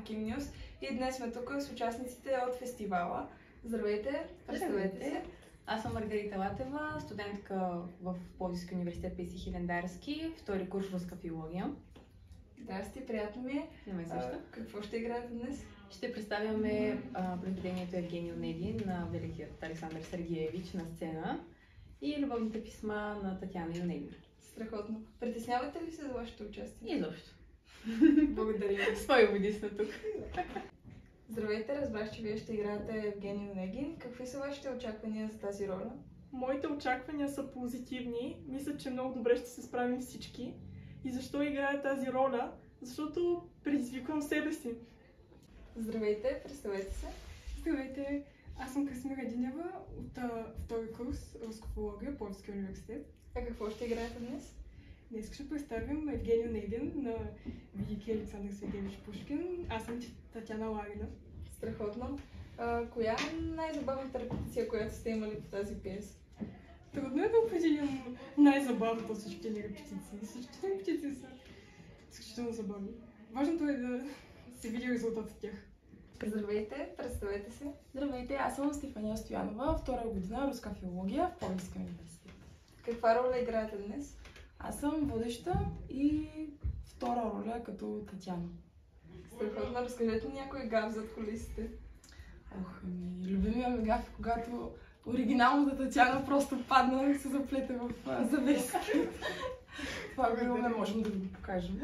Breaking News и днес сме тук с участниците от фестивала. Здравейте, представете се. Аз съм Маргарита Латева, студентка в Пловдивския университет Паисий Хилендарски, втори курс руска филология. Здрасти, приятно ми е. Не ме също. Какво ще играете днес? Ще представяме произведението Евгений Онегин на великият Александър Сергеевич на сцена и любовните писма на Татяна Онегин. Страхотно. Притеснявате ли се за вашето участие? Изобщо. Благодаря. Свои води сме тук. Здравейте, разбрах, че вие ще играете Евгений Онегин. Какви са вашите очаквания за тази роля? Моите очаквания са позитивни. Мисля, че много добре ще се справим всички. И защо играя тази роля? Защото предизвиквам себе си. Здравейте, представете се. Здравейте, аз съм Красимира Динева от втори курс руска филология, Пловдивския университет. А какво ще играете днес? Днес ще представим Евгений Онегин на велики Александър Сергеевич Пушкин. Аз съм Татяна Ларина. Страхотно. Коя е най-забавната репетиция, която сте имали по тази пиеса? Трудно е да определим най-забавната от всичките ни репетиции. Всичките репетиции са изключително забавни. Важното е да се види резултат от тях. Здравейте, представете се. Здравейте, аз съм Стефания Стоянова, втора година руска филология в Пловдивския университет. Каква роля играете днес? Аз съм водеща и втора роля като Татяна. Страхотно, разкажете някой гаф зад кулисите. Любимия ми гаф е когато оригиналната Татяна просто падна и се заплете в завески. Това го не можем да го покажем.